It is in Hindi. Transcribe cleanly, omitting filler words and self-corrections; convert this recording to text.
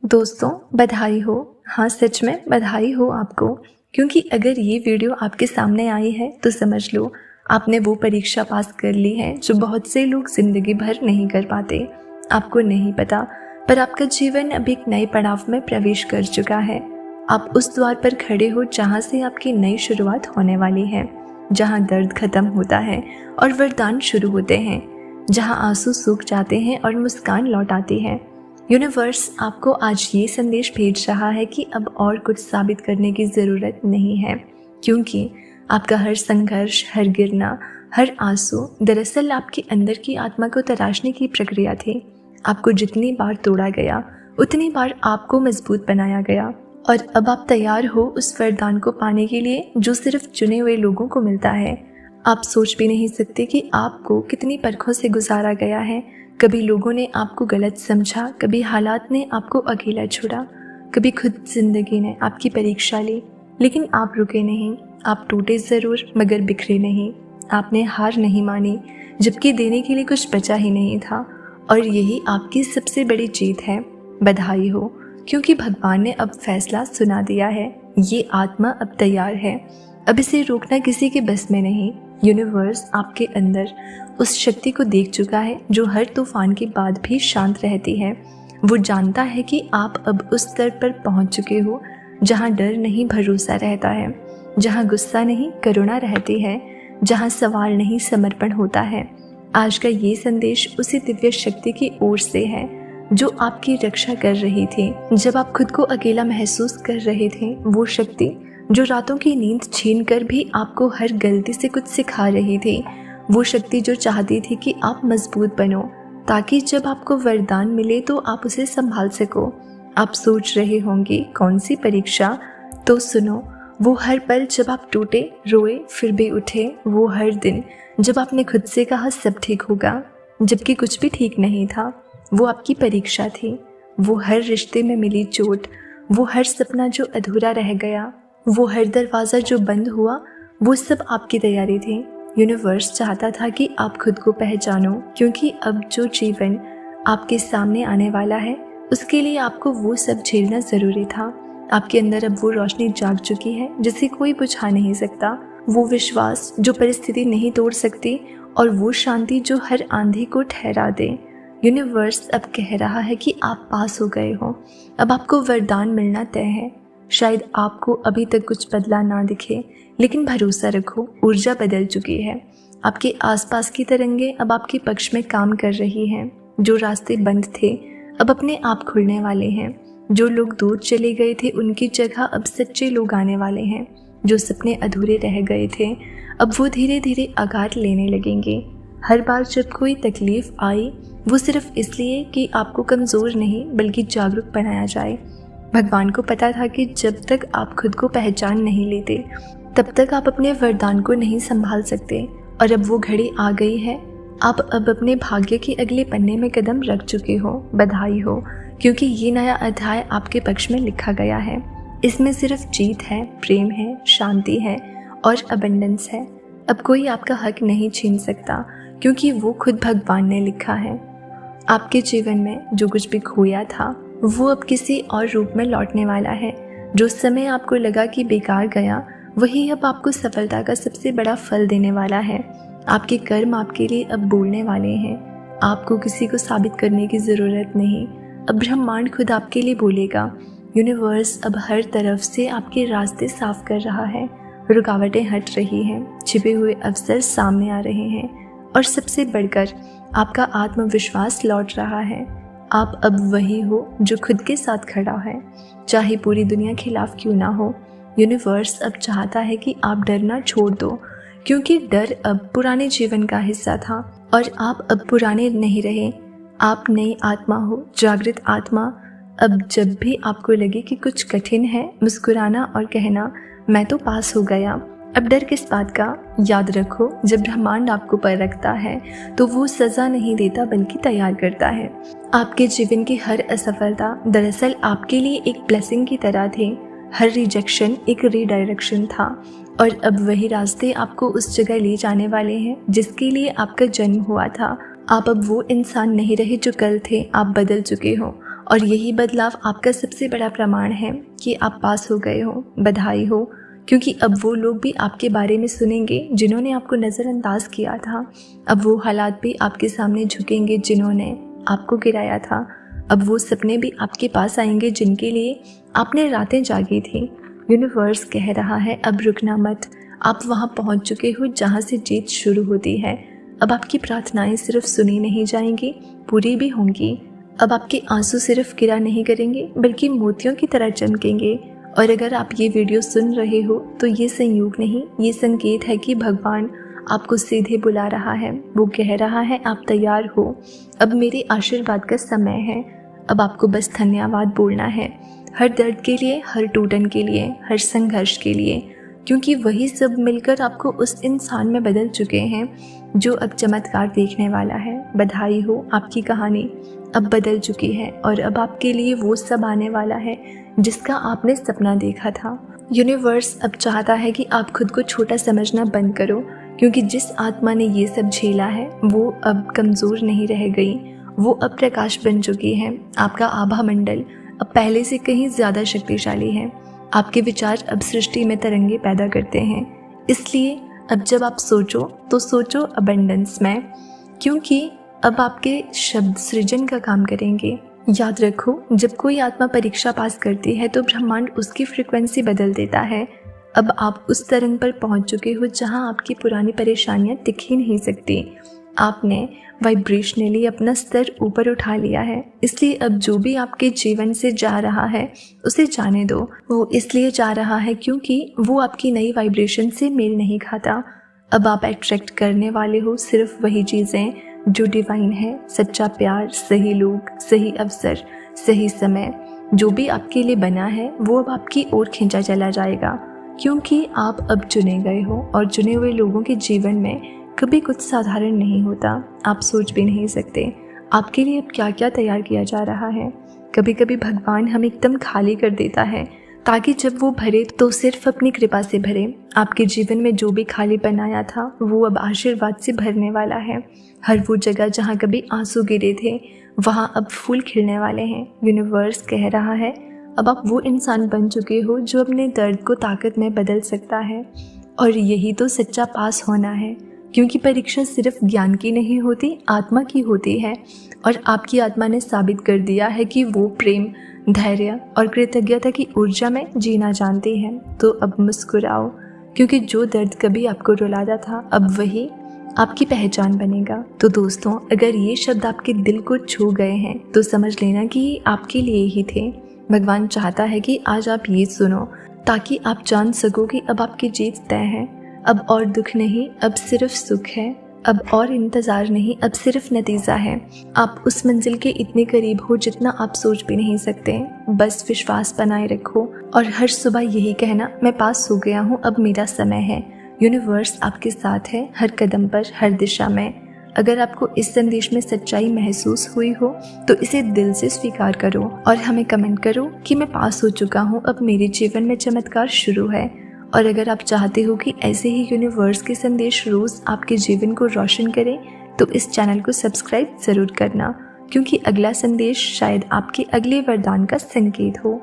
दोस्तों बधाई हो। हाँ सच में बधाई हो आपको, क्योंकि अगर ये वीडियो आपके सामने आई है तो समझ लो आपने वो परीक्षा पास कर ली है जो बहुत से लोग ज़िंदगी भर नहीं कर पाते। आपको नहीं पता, पर आपका जीवन अब एक नए पड़ाव में प्रवेश कर चुका है। आप उस द्वार पर खड़े हो जहाँ से आपकी नई शुरुआत होने वाली है, जहाँ दर्द खत्म होता है और वरदान शुरू होते हैं, जहाँ आंसू सूख जाते हैं और मुस्कान लौट आती है। यूनिवर्स आपको आज ये संदेश भेज रहा है कि अब और कुछ साबित करने की ज़रूरत नहीं है, क्योंकि आपका हर संघर्ष, हर गिरना, हर आंसू दरअसल आपके अंदर की आत्मा को तराशने की प्रक्रिया थी। आपको जितनी बार तोड़ा गया उतनी बार आपको मजबूत बनाया गया, और अब आप तैयार हो उस वरदान को पाने के लिए जो सिर्फ चुने हुए लोगों को मिलता है। आप सोच भी नहीं सकते कि आपको कितनी परखों से गुजारा गया है। कभी लोगों ने आपको गलत समझा, कभी हालात ने आपको अकेला छोड़ा, कभी खुद जिंदगी ने आपकी परीक्षा ली, लेकिन आप रुके नहीं। आप टूटे ज़रूर मगर बिखरे नहीं। आपने हार नहीं मानी, जबकि देने के लिए कुछ बचा ही नहीं था, और यही आपकी सबसे बड़ी जीत है। बधाई हो, क्योंकि भगवान ने अब फैसला सुना दिया है। ये आत्मा अब तैयार है। अब इसे रोकना किसी के बस में नहीं। यूनिवर्स आपके अंदर उस शक्ति को देख चुका है जो हर तूफान के बाद भी शांत रहती है। वो जानता है कि आप अब उस स्तर पर पहुंच चुके हो जहां डर नहीं भरोसा रहता है, जहां गुस्सा नहीं करुणा रहती है, जहां सवाल नहीं समर्पण होता है। आज का ये संदेश उसी दिव्य शक्ति की ओर से है जो आपकी रक्षा कर रही थी जब आप खुद को अकेला महसूस कर रहे थे। वो शक्ति जो रातों की नींद छीन कर भी आपको हर गलती से कुछ सिखा रही थी। वो शक्ति जो चाहती थी कि आप मजबूत बनो, ताकि जब आपको वरदान मिले तो आप उसे संभाल सको। आप सोच रहे होंगे कौन सी परीक्षा? तो सुनो, वो हर पल जब आप टूटे, रोए, फिर भी उठे। वो हर दिन जब आपने खुद से कहा सब ठीक होगा, जबकि कुछ भी ठीक नहीं था। वो आपकी परीक्षा थी। वो हर रिश्ते में मिली चोट, वो हर सपना जो अधूरा रह गया, वो हर दरवाज़ा जो बंद हुआ, वो सब आपकी तैयारी थी। यूनिवर्स चाहता था कि आप खुद को पहचानो, क्योंकि अब जो जीवन आपके सामने आने वाला है उसके लिए आपको वो सब झेलना ज़रूरी था। आपके अंदर अब वो रोशनी जाग चुकी है जिसे कोई बुझा नहीं सकता। वो विश्वास जो परिस्थिति नहीं तोड़ सकती, और वो शांति जो हर आंधी को ठहरा दे। यूनिवर्स अब कह रहा है कि आप पास हो गए हो। अब आपको वरदान मिलना तय है। शायद आपको अभी तक कुछ बदला ना दिखे, लेकिन भरोसा रखो, ऊर्जा बदल चुकी है। आपके आसपास की तरंगे अब आपके पक्ष में काम कर रही हैं। जो रास्ते बंद थे अब अपने आप खुलने वाले हैं। जो लोग दूर चले गए थे उनकी जगह अब सच्चे लोग आने वाले हैं। जो सपने अधूरे रह गए थे अब वो धीरे धीरे आकार लेने लगेंगे। हर बार जब कोई तकलीफ आई वो सिर्फ इसलिए कि आपको कमज़ोर नहीं बल्कि जागरूक बनाया जाए। भगवान को पता था कि जब तक आप खुद को पहचान नहीं लेते तब तक आप अपने वरदान को नहीं संभाल सकते, और अब वो घड़ी आ गई है। आप अब अपने भाग्य के अगले पन्ने में कदम रख चुके हो। बधाई हो, क्योंकि ये नया अध्याय आपके पक्ष में लिखा गया है। इसमें सिर्फ जीत है, प्रेम है, शांति है और अबंडेंस है। अब कोई आपका हक नहीं छीन सकता, क्योंकि वो खुद भगवान ने लिखा है। आपके जीवन में जो कुछ भी खोया था वो अब किसी और रूप में लौटने वाला है। जो समय आपको लगा कि बेकार गया, वही अब आपको सफलता का सबसे बड़ा फल देने वाला है। आपके कर्म आपके लिए अब बोलने वाले हैं। आपको किसी को साबित करने की ज़रूरत नहीं। अब ब्रह्मांड खुद आपके लिए बोलेगा। यूनिवर्स अब हर तरफ से आपके रास्ते साफ कर रहा है। रुकावटें हट रही हैं, छिपे हुए अवसर सामने आ रहे हैं, और सबसे बढ़कर आपका आत्मविश्वास लौट रहा है। आप अब वही हो जो खुद के साथ खड़ा है, चाहे पूरी दुनिया खिलाफ क्यों ना हो। यूनिवर्स अब चाहता है कि आप डरना छोड़ दो, क्योंकि डर अब पुराने जीवन का हिस्सा था और आप अब पुराने नहीं रहे। आप नई आत्मा हो, जागृत आत्मा। अब जब भी आपको लगे कि कुछ कठिन है, मुस्कुराना और कहना मैं तो पास हो गया। अब डर किस बात का? याद रखो, जब ब्रह्मांड आपको परखता है तो वो सज़ा नहीं देता बल्कि तैयार करता है। आपके जीवन की हर असफलता दरअसल आपके लिए एक ब्लेसिंग की तरह थी। हर रिजेक्शन एक रीडायरेक्शन था, और अब वही रास्ते आपको उस जगह ले जाने वाले हैं जिसके लिए आपका जन्म हुआ था। आप अब वो इंसान नहीं रहे जो कल थे। आप बदल चुके हो, और यही बदलाव आपका सबसे बड़ा प्रमाण है कि आप पास हो गए हो। बधाई हो, क्योंकि अब वो लोग भी आपके बारे में सुनेंगे जिन्होंने आपको नज़रअंदाज किया था। अब वो हालात भी आपके सामने झुकेंगे जिन्होंने आपको गिराया था। अब वो सपने भी आपके पास आएंगे जिनके लिए आपने रातें जागी थी। यूनिवर्स कह रहा है अब रुकना मत, आप वहाँ पहुँच चुके हो जहाँ से जीत शुरू होती है। अब आपकी प्रार्थनाएं सिर्फ सुनी नहीं जाएंगी, पूरी भी होंगी। अब आपके आंसू सिर्फ गिरा नहीं करेंगे बल्कि मोतियों की तरह चमकेंगे। और अगर आप ये वीडियो सुन रहे हो तो ये संयोग नहीं, ये संकेत है कि भगवान आपको सीधे बुला रहा है। वो कह रहा है आप तैयार हो, अब मेरे आशीर्वाद का समय है। अब आपको बस धन्यवाद बोलना है, हर दर्द के लिए, हर टूटन के लिए, हर संघर्ष के लिए, क्योंकि वही सब मिलकर आपको उस इंसान में बदल चुके हैं जो अब चमत्कार देखने वाला है। बधाई हो, आपकी कहानी अब बदल चुकी है और अब आपके लिए वो सब आने वाला है जिसका आपने सपना देखा था। यूनिवर्स अब चाहता है कि आप खुद को छोटा समझना बंद करो, क्योंकि जिस आत्मा ने ये सब झेला है वो अब कमज़ोर नहीं रह गई, वो अब प्रकाश बन चुकी है। आपका आभा मंडल अब पहले से कहीं ज़्यादा शक्तिशाली है। आपके विचार अब सृष्टि में तरंगे पैदा करते हैं। इसलिए अब जब आप सोचो तो सोचो अबंडेंस में, क्योंकि अब आपके शब्द सृजन का काम करेंगे। याद रखो, जब कोई आत्मा परीक्षा पास करती है तो ब्रह्मांड उसकी फ्रिक्वेंसी बदल देता है। अब आप उस तरंग पर पहुंच चुके हो जहां आपकी पुरानी परेशानियां टिक ही नहीं सकती। आपने वाइब्रेशनली अपना स्तर ऊपर उठा लिया है। इसलिए अब जो भी आपके जीवन से जा रहा है उसे जाने दो। वो इसलिए जा रहा है क्योंकि वो आपकी नई वाइब्रेशन से मेल नहीं खाता। अब आप अट्रैक्ट करने वाले हो सिर्फ वही चीज़ें जो डिवाइन है। सच्चा प्यार, सही लोग, सही अवसर, सही समय, जो भी आपके लिए बना है वो अब आपकी ओर खींचा चला जाएगा, क्योंकि आप अब चुने गए हो। और चुने हुए लोगों के जीवन में कभी कुछ साधारण नहीं होता। आप सोच भी नहीं सकते आपके लिए अब क्या क्या तैयार किया जा रहा है। कभी कभी भगवान हमें एकदम खाली कर देता है ताकि जब वो भरे तो सिर्फ अपनी कृपा से भरे। आपके जीवन में जो भी खालीपन आया था वो अब आशीर्वाद से भरने वाला है। हर वो जगह जहाँ कभी आंसू गिरे थे वहाँ अब फूल खिलने वाले हैं। यूनिवर्स कह रहा है अब आप वो इंसान बन चुके हो जो अपने दर्द को ताकत में बदल सकता है। और यही तो सच्चा पास होना है, क्योंकि परीक्षा सिर्फ ज्ञान की नहीं होती, आत्मा की होती है। और आपकी आत्मा ने साबित कर दिया है कि वो प्रेम, धैर्य और कृतज्ञता की ऊर्जा में जीना जानती है। तो अब मुस्कुराओ, क्योंकि जो दर्द कभी आपको रुलाता था अब वही आपकी पहचान बनेगा। तो दोस्तों, अगर ये शब्द आपके दिल को छू गए हैं तो समझ लेना कि ये आपके लिए ही थे। भगवान चाहता है कि आज आप ये सुनो ताकि आप जान सको कि अब आपकी जीत तय है। अब और दुख नहीं, अब सिर्फ सुख है। अब और इंतज़ार नहीं, अब सिर्फ नतीजा है। आप उस मंजिल के इतने करीब हो जितना आप सोच भी नहीं सकते। बस विश्वास बनाए रखो और हर सुबह यही कहना, मैं पास हो गया हूँ, अब मेरा समय है। यूनिवर्स आपके साथ है, हर कदम पर, हर दिशा में। अगर आपको इस संदेश में सच्चाई महसूस हुई हो तो इसे दिल से स्वीकार करो और हमें कमेंट करो कि मैं पास हो चुका हूँ, अब मेरे जीवन में चमत्कार शुरू है। और अगर आप चाहते हो कि ऐसे ही यूनिवर्स के संदेश रोज़ आपके जीवन को रोशन करें तो इस चैनल को सब्सक्राइब ज़रूर करना, क्योंकि अगला संदेश शायद आपके अगले वरदान का संकेत हो।